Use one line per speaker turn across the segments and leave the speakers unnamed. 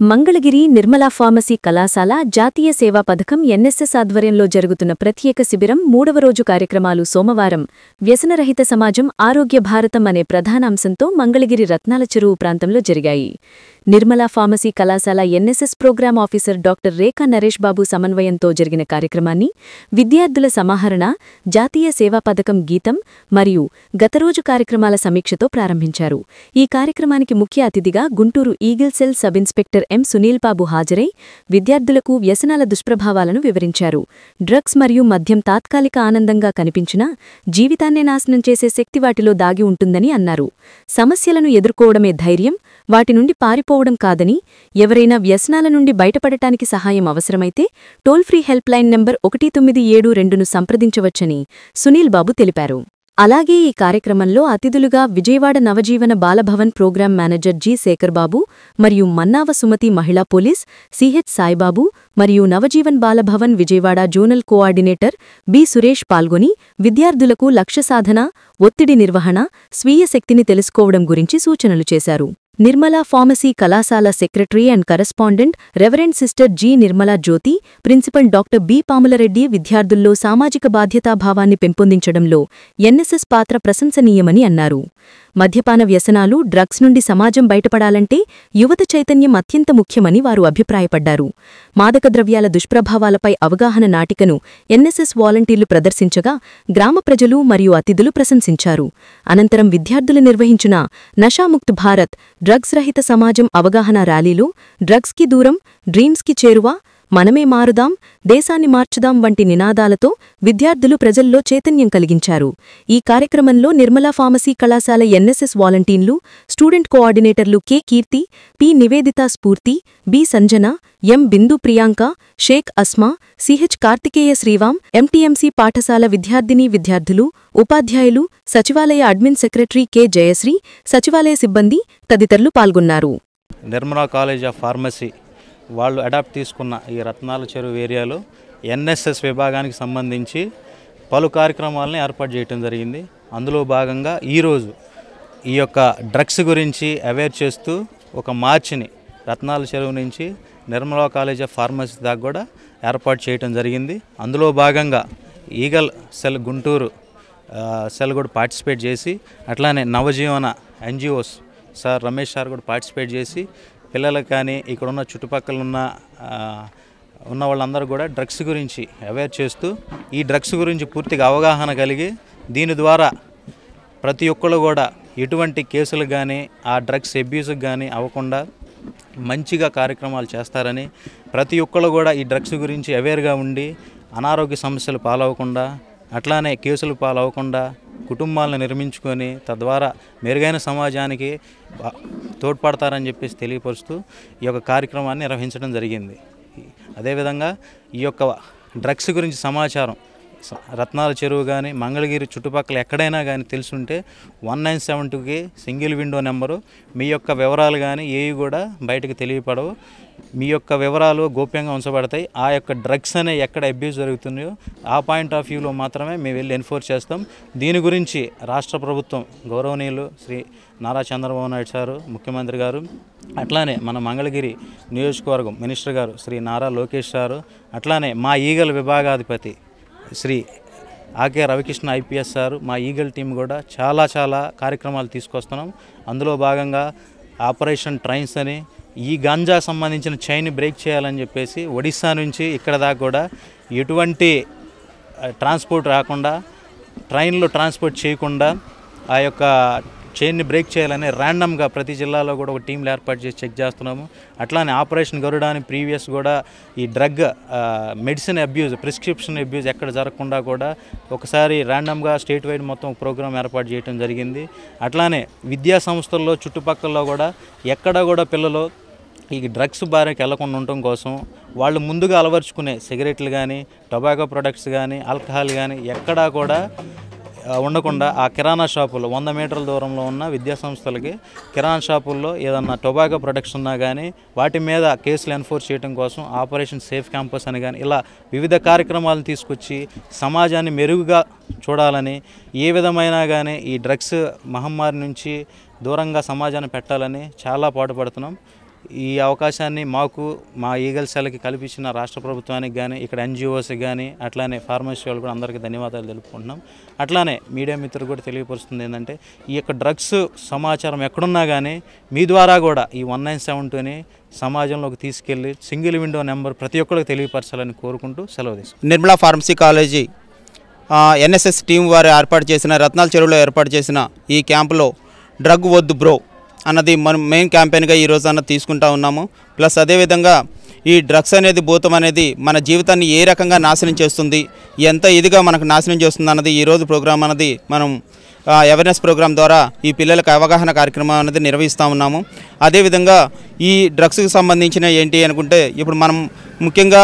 Mangalagiri Nirmala pharmacy కళాశాల జాతీయ సేవా పథకం ఎన్ఎస్ఎస్ ఆధ్వర్యంలో జరుగుతున్న ప్రత్యేక శిబిరం 3వ రోజు కార్యక్రమాలు సోమవారం వ్యసనరహిత సమాజం ఆరోగ్య భారతం అనే ప్రధాన అంశంతో మంగళగిరి రత్నాల చెరువు ప్రాంతంలో జరిగాయి. నిర్మలా ఫార్మసీ కళాశాల ఎన్ఎస్ఎస్ ప్రోగ్రాం ఆఫీసర్ డాక్టర్ రేఖా నరేష్ బాబు సమన్వయంతో జరిగిన కార్యక్రమాన్ని విద్యార్థుల సమాహరణ, జాతీయ సేవా పథకం గీతం మరియు గతరోజు కార్యక్రమాల సమీక్షతో ప్రారంభించారు. ఈ కార్యక్రమానికి ముఖ్య అతిథిగా Guntur eagle cell sub inspector M Sunil Babu హాజరై విద్యార్థులకు వ్యసనాల దుష్ప్రభావాలను వివరించారు. డ్రగ్స్ మరియు మద్యం తాత్కాలిక ఆనందంగా కనిపించినా జీవితాన్నే నాశనం చేసే శక్తి వాటిలో దాగి ఉంటుందని అన్నారు. సమస్యలను ఎదుర్కోవడమే ధైర్యం, వాటి నుండి పారిపోవడం కాదని, ఎవరైనా వ్యసనాల నుండి బయటపడటానికి సహాయం అవసరమైతే toll free help line number 1972ను సంప్రదించవచ్చని సునీల్ బాబు తెలిపారు. అలాగే ఈ కార్యక్రమంలో అతిథులుగా Vijayawada Navajeevan Balabhavan program manager G Sekharbabu మరియు మన్నావ సుమతి మహిళా పోలీస్ సిహెచ్ సాయిబాబు మరియు Navajeevan Balabhavan Vijayawada zonal coordinator B Suresh పాల్గొని విద్యార్థులకు లక్ష్య సాధన, ఒత్తిడి నిర్వహణ, స్వీయ శక్తిని తెలుసుకోవడం గురించి సూచనలు చేశారు. నిర్మలా ఫార్మసీ కళాశాల secretary and correspondent reverend sister G Nirmala Jyothi, principal doctor B Pamulareddy విద్యార్థుల్లో సామాజిక బాధ్యతాభావాన్ని పెంపొందించడంలో ఎన్ఎస్ఎస్ పాత్ర ప్రశంసనీయమని అన్నారు. మద్యపాన వ్యసనాలు, డ్రగ్స్ నుండి సమాజం బయటపడాలంటే యువత చైతన్యం అత్యంత ముఖ్యమని వారు అభిప్రాయపడ్డారు. మాదక ద్రవ్యాల దుష్ప్రభావాలపై అవగాహన నాటికను ఎన్ఎస్ఎస్ వాలంటీర్లు ప్రదర్శించగా గ్రామ ప్రజలు మరియు అతిథులు ప్రశంసించారు. అనంతరం విద్యార్థులు నిర్వహించిన నషాముక్త్ భారత్, డ్రగ్స్ రహిత సమాజం అవగాహన ర్యాలీలో డ్రగ్స్కి దూరం, డ్రీమ్స్కి చేరువ, మనమే మారుదాం, దేశాన్ని మార్చుదాం వంటి నినాదాలతో విద్యార్థులు ప్రజల్లో చైతన్యం కలిగించారు. ఈ కార్యక్రమంలో నిర్మలా ఫార్మసీ కళాశాల ఎన్ఎస్ఎస్ వాలంటీర్లు, స్టూడెంట్ కోఆర్డినేటర్లు కె కీర్తి, పి నివేదితా స్ఫూర్తి, బి సంజన, ఎం బిందు ప్రియాంక, షేక్ అస్మా, సిహెచ్ కార్తికేయ శ్రీవాం, ఎంటీఎంసీ పాఠశాల విద్యార్థినీ విద్యార్థులు, ఉపాధ్యాయులు, సచివాలయ అడ్మిన్ సెక్రటరీ కె జయశ్రీ, సచివాలయ సిబ్బంది తదితరులు పాల్గొన్నారు.
నిర్మలా కాలేజ్ ఆఫ్ ఫార్మసీ వాళ్ళు అడాప్ట్ తీసుకున్న ఈ రత్నాల చెరువు ఏరియాలో ఎన్ఎస్ఎస్ విభాగానికి సంబంధించి పలు కార్యక్రమాలని ఏర్పాటు చేయడం జరిగింది. అందులో భాగంగా ఈరోజు ఈ యొక్క డ్రగ్స్ గురించి అవేర్ చేస్తూ ఒక మార్చిని రత్నాల చెరువు నుంచి నిర్మలా కాలేజ్ ఆఫ్ ఫార్మసీ దాకా కూడా ఏర్పాటు చేయడం జరిగింది. అందులో భాగంగా ఈగల్ సెల్ గుంటూరు సెల్ కూడా పార్టిసిపేట్ చేసి, అట్లానే నవజీవన ఎన్జిఓస్ సార్ రమేష్ సార్ కూడా పార్టిసిపేట్ చేసి పిల్లలకు కానీ ఇక్కడ ఉన్న చుట్టుపక్కల ఉన్న వాళ్ళందరూ కూడా డ్రగ్స్ గురించి అవేర్ చేస్తూ ఈ డ్రగ్స్ గురించి పూర్తిగా అవగాహన కలిగి దీని ద్వారా ప్రతి ఒక్కళ్ళు కూడా ఎటువంటి కేసులు కానీ ఆ డ్రగ్స్ అబ్యూస్కి కానీ అవ్వకుండా మంచిగా కార్యక్రమాలు చేస్తారని, ప్రతి ఒక్కళ్ళు కూడా ఈ డ్రగ్స్ గురించి అవేర్గా ఉండి అనారోగ్య సమస్యలు పాలవకుండా, అట్లానే కేసులు పాలవకుండా కుటుంబాలను నిర్మించుకొని తద్వారా మెరుగైన సమాజానికి తోడ్పడతారని చెప్పేసి తెలియపరుస్తూ ఈ యొక్క కార్యక్రమాన్ని నిర్వహించడం జరిగింది. అదేవిధంగా ఈ యొక్క డ్రగ్స్ గురించి సమాచారం రత్నాల చెరువు కానీ మంగళగిరి చుట్టుపక్కల ఎక్కడైనా కానీ తెలుసుంటే 1972కి సింగిల్ విండో నెంబరు. మీ యొక్క వివరాలు కానీ ఏవి కూడా బయటకు తెలియపడవు. మీ యొక్క వివరాలు గోప్యంగా ఉంచబడతాయి. ఆ యొక్క డ్రగ్స్ అనే ఎక్కడ అబ్యూస్ జరుగుతున్నాయో ఆ పాయింట్ ఆఫ్ వ్యూలో మాత్రమే మేము వెళ్ళి ఎన్ఫోర్స్ చేస్తాం. దీని గురించి రాష్ట్ర ప్రభుత్వం గౌరవనీయులు శ్రీ నారా చంద్రబాబు నాయుడు సారు ముఖ్యమంత్రి గారు, అట్లానే మన మంగళగిరి నియోజకవర్గం మినిస్టర్ గారు శ్రీ నారా లోకేష్ సారు, అట్లానే మా ఈగల్ విభాగాధిపతి శ్రీ ఆకే రవికృష్ణ ఐపీఎస్ సారు, మా ఈగల్ టీం కూడా చాలా కార్యక్రమాలు తీసుకొస్తున్నాం. అందులో భాగంగా ఆపరేషన్ ట్రైన్స్ అని ఈ గంజా సంబంధించిన చైన్ బ్రేక్ చేయాలని చెప్పేసి ఒడిస్సా నుంచి ఇక్కడ దాకా కూడా ఎటువంటి ట్రాన్స్పోర్ట్ రాకుండా, ట్రైన్లో ట్రాన్స్పోర్ట్ చేయకుండా ఆ యొక్క చైన్ని బ్రేక్ చేయాలని ర్యాండమ్గా ప్రతి జిల్లాలో కూడా ఒక టీంలు ఏర్పాటు చేసి చెక్ చేస్తున్నాము. అట్లానే ఆపరేషన్ గరుడ అని ప్రీవియస్ కూడా ఈ drug medicine abuse, prescription abuse ఎక్కడ జరగకుండా కూడా ఒకసారి ర్యాండమ్గా స్టేట్ వైడ్ మొత్తం ఒక ప్రోగ్రాం ఏర్పాటు చేయడం జరిగింది. అట్లానే విద్యా సంస్థల్లో చుట్టుపక్కల కూడా ఎక్కడ కూడా పిల్లలు ఈ డ్రగ్స్ బారికి వెళ్లకుండా ఉండటం కోసం వాళ్ళు ముందుగా అలవర్చుకునే సిగరెట్లు కానీ, టొబాకో ప్రొడక్ట్స్ కానీ, ఆల్కహాల్ కానీ ఎక్కడా కూడా ఉండకుండా ఆ కిరాణా షాపుల్లో 100 మీటర్ల దూరంలో ఉన్న విద్యాసంస్థలకి కిరాణా షాపుల్లో ఏదన్నా టొబాకో ప్రొడక్ట్స్ ఉన్నా కానీ వాటి మీద కేసులు ఎన్ఫోర్స్ చేయడం కోసం ఆపరేషన్ సేఫ్ క్యాంపస్ అని కానీ ఇలా వివిధ కార్యక్రమాలను తీసుకొచ్చి సమాజాన్ని మెరుగుగా చూడాలని, ఏ విధమైన కానీ ఈ డ్రగ్స్ మహమ్మారి నుంచి దూరంగా సమాజాన్ని పెట్టాలని చాలా పాటుపడుతున్నాం. ఈ అవకాశాన్ని మాకు మా ఈగల్ సెల్కి కల్పించిన రాష్ట్ర ప్రభుత్వానికి కానీ ఇక్కడ ఎన్జిఓస్కి కానీ అట్లానే ఫార్మసీ వాళ్ళు కూడా అందరికీ ధన్యవాదాలు తెలుపుకుంటున్నాం. అట్లానే మీడియా మిత్రులు కూడా తెలియపరుస్తుంది ఏంటంటే ఈ యొక్క డ్రగ్స్ సమాచారం ఎక్కడున్నా కానీ మీ ద్వారా కూడా ఈ 1972ని సమాజంలోకి తీసుకెళ్ళి సింగిల్ విండో నెంబర్ ప్రతి ఒక్కరికి తెలియపరచాలని కోరుకుంటూ సెలవు తీసుకుంటాం.
Nirmala pharmacy college NSS team వారు ఏర్పాటు చేసిన రత్నాల చెరువులో ఏర్పాటు చేసిన ఈ క్యాంపులో డ్రగ్ వద్దు బ్రో అన్నది మనం మెయిన్ క్యాంపెయిన్గా ఈరోజు అన్నది తీసుకుంటా ఉన్నాము. ప్లస్ అదేవిధంగా ఈ డ్రగ్స్ అనేది భూతం అనేది మన జీవితాన్ని ఏ రకంగా నాశనం చేస్తుంది, ఎంత ఇదిగా మనకు నాశనం చేస్తుంది అన్నది ఈరోజు ప్రోగ్రాం అన్నది మనం అవేర్నెస్ ప్రోగ్రాం ద్వారా ఈ పిల్లలకు అవగాహన కార్యక్రమం అనేది నిర్వహిస్తూ ఉన్నాము. అదేవిధంగా ఈ డ్రగ్స్కి సంబంధించిన ఏంటి అనుకుంటే ఇప్పుడు మనం ముఖ్యంగా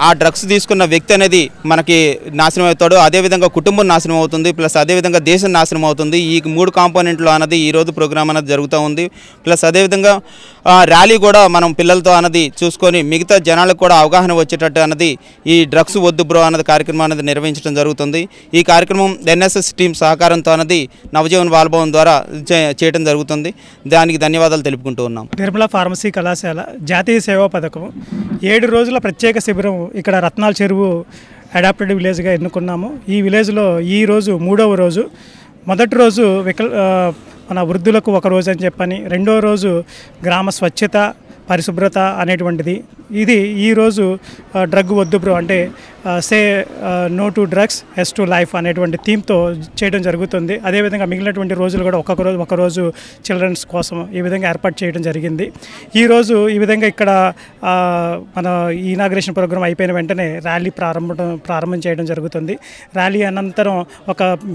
ఆ డ్రగ్స్ తీసుకున్న వ్యక్తి అనేది మనకి నాశనం అవుతాడు, అదేవిధంగా కుటుంబం నాశనం అవుతుంది, ప్లస్ అదేవిధంగా దేశం నాశనం అవుతుంది. ఈ 3 కాంపోనెంట్లు అన్నది ఈరోజు ప్రోగ్రాం అనేది జరుగుతూ ఉంది. ప్లస్ అదేవిధంగా ర్యాలీ కూడా మనం పిల్లలతో అన్నది చూసుకొని మిగతా జనాలకు కూడా అవగాహన వచ్చేటట్టు అన్నది ఈ డ్రగ్స్ వద్దు బ్రో అన్నది కార్యక్రమం అనేది నిర్వహించడం జరుగుతుంది. ఈ కార్యక్రమం ఎన్ఎస్ఎస్ టీం సహకారంతో అన్నది నవజీవన్ బాలభవన్ ద్వారా చేయడం జరుగుతుంది. దానికి ధన్యవాదాలు తెలుపుకుంటూ ఉన్నాం.
నిర్మలా ఫార్మసీ కళాశాల జాతీయ సేవా పథకం 7 రోజుల ప్రత్యేక శిబిరం ఇక్కడ రత్నాల చెరువు అడాప్టెడ్ విలేజ్గా ఎన్నుకున్నాము. ఈ విలేజ్లో ఈ రోజు 3వ రోజు. మొదటి రోజు మన వృద్ధులకు ఒక రోజు అని చెప్పని, రెండో రోజు గ్రామ స్వచ్ఛత పరిశుభ్రత అనేటువంటిది. ఇది ఈరోజు డ్రగ్ వద్దు బ్రో అంటే say no to drugs yes to life అనేటువంటి థీమ్తో చేయడం జరుగుతుంది. అదేవిధంగా మిగిలినటువంటి రోజులు కూడా ఒకరోజు చిల్డ్రన్స్ కోసం ఈ విధంగా ఏర్పాటు చేయడం జరిగింది. ఈరోజు ఈ విధంగా ఇక్కడ మన ఇనాగ్రేషన్ ప్రోగ్రాం అయిపోయిన వెంటనే ర్యాలీ ప్రారంభం చేయడం జరుగుతుంది. ర్యాలీ అనంతరం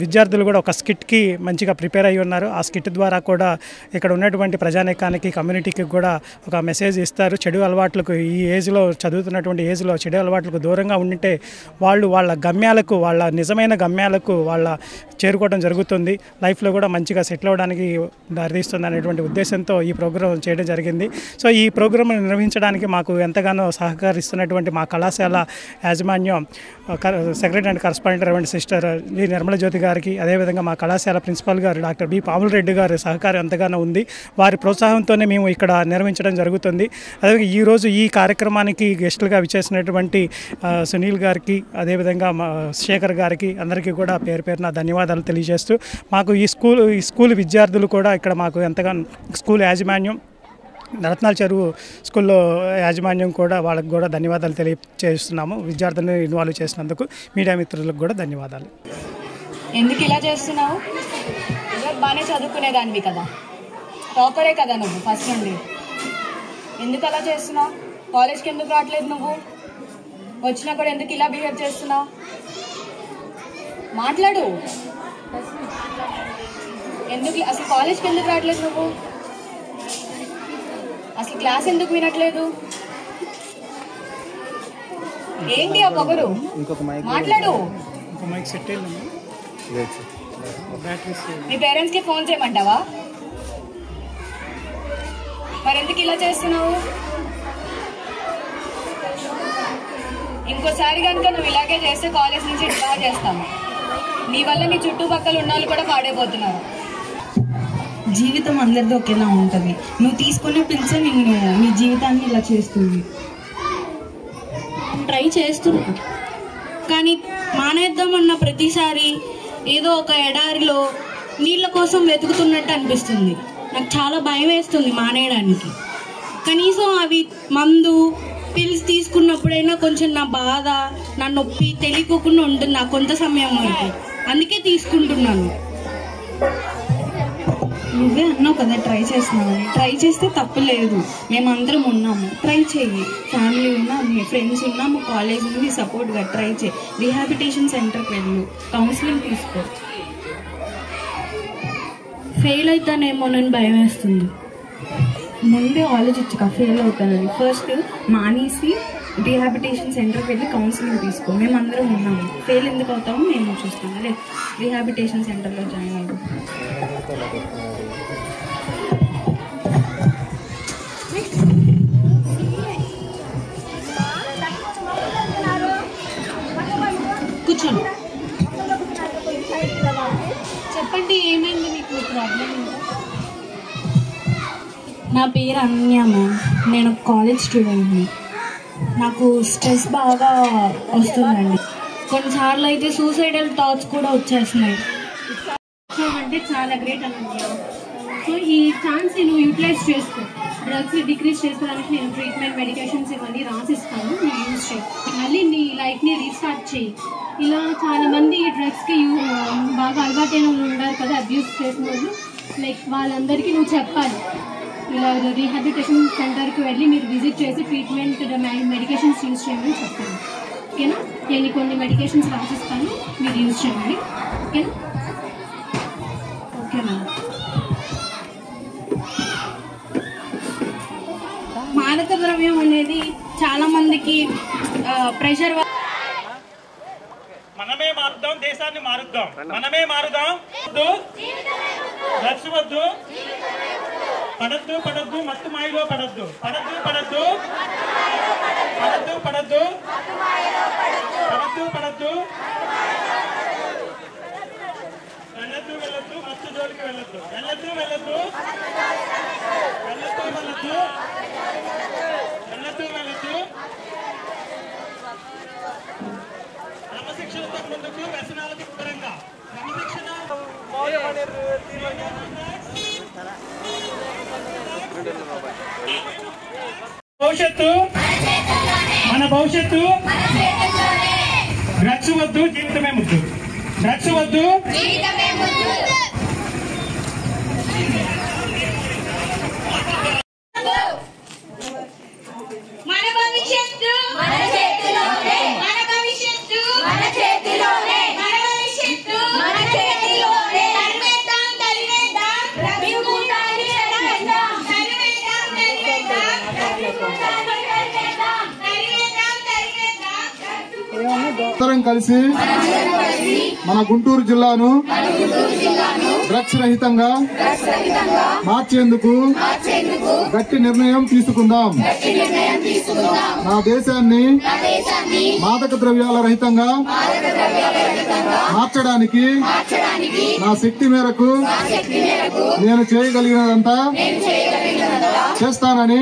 విద్యార్థులు కూడా ఒక స్కిట్కి మంచిగా ప్రిపేర్ అయ్యి ఉన్నారు. ఆ స్కిట్ ద్వారా కూడా ఇక్కడ ఉన్నటువంటి ప్రజానీకానికి కమ్యూనిటీకి కూడా ఒక మెసేజ్ ఇస్తారు. చెడు అలవాట్లకు ఈ ఏజ్లో చదువుతున్నటువంటి ఏజ్లో చెడు అలవాట్లకు దూరంగా ఉంటే వాళ్ళు వాళ్ళ గమ్యాలకు వాళ్ళ నిజమైన గమ్యాలకు వాళ్ళ చేరుకోవడం జరుగుతుంది. లైఫ్లో కూడా మంచిగా సెటిల్ అవ్వడానికి దారితీస్తుంది అనేటువంటి ఉద్దేశంతో ఈ ప్రోగ్రాం చేయడం జరిగింది. సో ఈ ప్రోగ్రాం నిర్వహించడానికి మాకు ఎంతగానో సహకరిస్తున్నటువంటి మా కళాశాల యాజమాన్యం secretary and correspondent reverend sister G Nirmala Jyothi గారికి, అదేవిధంగా మా కళాశాల ప్రిన్సిపాల్ గారు డాక్టర్ బి పాముల రెడ్డి గారి సహకారం ఎంతగానో ఉంది. వారి ప్రోత్సాహంతోనే మేము ఇక్కడ నిర్వహించడం జరుగుతుంది. అదేవిధంగా ఈరోజు ఈ కార్యక్రమానికి గెస్టులుగా విచ్చేసినటువంటి సునీల్ గారికి, అదేవిధంగా మా శేఖర్ గారికి అందరికీ కూడా పేరు పేరున ధన్యవాదాలు తెలియజేస్తూ, మాకు ఈ స్కూల్ విద్యార్థులు కూడా ఇక్కడ మాకు ఎంతగానో స్కూల్ యాజమాన్యం రత్నాల చెరువు స్కూల్లో యాజమాన్యం కూడా వాళ్ళకి కూడా ధన్యవాదాలు తెలియజేస్తున్నాము. విద్యార్థులను ఇన్వాల్వ్ చేసినందుకు మీడియా మిత్రులకు కూడా ధన్యవాదాలు.
ఎందుకు ఇలా చేస్తున్నావు? బాగానే చదువుకునేదానివి కదా, టాపరే కదా నువ్వు ఫస్ట్ నుండి. ఎందుకు అలా చేస్తున్నావు? కాలేజ్కి ఎందుకు రావట్లేదు? నువ్వు వచ్చినా కూడా ఎందుకు ఇలా బిహేవ్ చేస్తున్నావు? మాట్లాడు. ఎందుకు అసలు కాలేజ్కి ఎందుకు రావట్లేదు నువ్వు? అసలు క్లాస్ ఎందుకు వినట్లేదు? ఏంటి ఆ పొగరు? మాట్లాడు. మీ పేరెంట్స్కి ఫోన్ చేయమంటావా? మరి ఎందుకు ఇలా చేస్తున్నావు? ఇంకోసారి కనుక నువ్వు ఇలాగే చేస్తే కాలేజ్ నుంచి డ్రా చేస్తాము. నీ వల్ల నీ చుట్టుపక్కల ఉన్న వాళ్ళు కూడా పాడైపోతున్నారు.
జీవితం అందరిది ఒకేలా ఉంటుంది. నువ్వు తీసుకునే పిలిచే నిన్ను నీ జీవితాన్ని ఇలా చేస్తుంది. ట్రై చేస్తున్నా కానీ మానేద్దామన్న ప్రతిసారి ఏదో ఒక ఎడారిలో నీళ్ళ కోసం వెతుకుతున్నట్టు అనిపిస్తుంది. నాకు చాలా భయం వేస్తుంది మానేయడానికి. కనీసం అవి మందు పిల్స్ తీసుకున్నప్పుడైనా కొంచెం నా బాధ నా నొప్పి తెలియకోకుండా ఉంటుంది నాకు కొంత సమయం వరకు. అందుకే తీసుకుంటున్నాను. నువ్వే అన్నావు కదా ట్రై చేస్తున్నామని. ట్రై చేస్తే తప్పు లేదు. మేమందరం ఉన్నాము. ట్రై చెయ్యి. ఫ్యామిలీ ఉన్నా, మీ ఫ్రెండ్స్ ఉన్నా, మా కాలేజ్ నుండి సపోర్ట్గా ట్రై చేయి. రీహాబిలిటేషన్ సెంటర్కి వెళ్ళు, కౌన్సిలింగ్ తీసుకో. ఫెయిల్ అవుతానేమోనని భయం వేస్తుంది. ముందే ఆలోచించక ఫెయిల్ అవుతానని. ఫస్ట్ మానేసి రీహాబిలిటేషన్ సెంటర్కి వెళ్ళి కౌన్సిలింగ్ తీసుకో. మేమందరం ఉన్నాము. ఫెయిల్ ఎందుకు అవుతామో మేము చూస్తాము. అదే రీహాబిలిటేషన్ సెంటర్లో జాయిన్ అయ్యాము. కూర్చోండి. చెప్పండి, ఏమైంది మీకు? ప్రాబ్లం ఏంటో? నా నా పేరు అనన్య మ్యామ్. నేను కాలేజ్ స్టూడెంట్ని. నాకు స్ట్రెస్ బాగా వస్తుందండి. కొన్నిసార్లు అయితే సూసైడల్ థాట్స్ కూడా వచ్చేస్తున్నాయి.
అంటే చాలా గ్రేట్ అనన్య. సో ఈ ఛాన్స్ నువ్వు యూటిలైజ్ చేసుకో. డ్రగ్స్ డిక్రీజ్ చేసుకోవడానికి నేను ట్రీట్మెంట్ మెడికేషన్స్ ఇవన్నీ రాసిస్తాను, నువ్వు యూజ్ చేయి. మళ్ళీ నీ లైఫ్ని రీస్టార్ట్ చేయి. ఇలా చాలామంది డ్రగ్స్కి బాగా అలవాటైన వాళ్ళు ఉన్నారు కదా, అబ్యూస్ చేసిన వాళ్ళు. లైక్ వాళ్ళందరికీ నువ్వు చెప్పాలి, ఇలా రీహాబిలిటేషన్ సెంటర్కి వెళ్ళి మీరు విజిట్ చేసి ట్రీట్మెంట్ మెడికేషన్స్ యూజ్ చేయమని చెప్తాను. ఓకేనా? నేను కొన్ని మెడికేషన్స్ రాసిస్తాను, మీరు యూజ్ చేయండి. ఓకేనా? ఓకేనా?
మాదక ద్రవ్యం అనేది చాలా మందికి ప్రెషర్.
మనమే మారుద్దాం, దేశాన్ని మారుద్దాం. మనమే మారుదాం. డ్రగ్స్ వద్దు, పడద్దు పడద్దు, మత్తు మాయలో పడద్దు, పడద్దు పడద్దు, పడద్దు పడద్దు, పడద్దు పడద్దు, వెళ్ళద్దు వెళ్ళద్దు, మత్తు జోలికి వెళ్ళద్దు, వెళ్ళద్దు వెళ్ళద్దు, వెళ్ళద్దు వెళ్ళద్దు, వెళ్ళద్దు వెళ్ళద్దు. క్రమశిక్షణతో ముందుకు, వ్యసనాలకు దూరంగా. క్రమశిక్షణ భవిష్యత్తు, మన భవిష్యత్తు. డ్రగ్స్ వద్దు, జీవితమే ముద్దు. డ్రగ్స్ వద్దు,
మన భవిష్యత్తు మన చేతిలోనే, మన భవిష్యత్తు మన చేతిలోనే, మన భవిష్యత్తు మన చేతిలోనే. తరివేద్దాం తరివేద్దాం రవికుటాన్ని, తరివేద్దాం తరివేద్దాం తరివేద్దాం రవికుటాన్ని, తరివేద్దాం తరివేద్దాం తరివేద్దాం.
అందరం కలిసి మన గుంటూరు జిల్లాను డ్రగ్స్ రహితంగా మార్చేందుకు గట్టి నిర్ణయం తీసుకుందాం. నా దేశాన్ని మాదక ద్రవ్యాల రహితంగా మార్చడానికి నా శక్తి మేరకు నేను చేయగలిగినదంతా చేస్తానని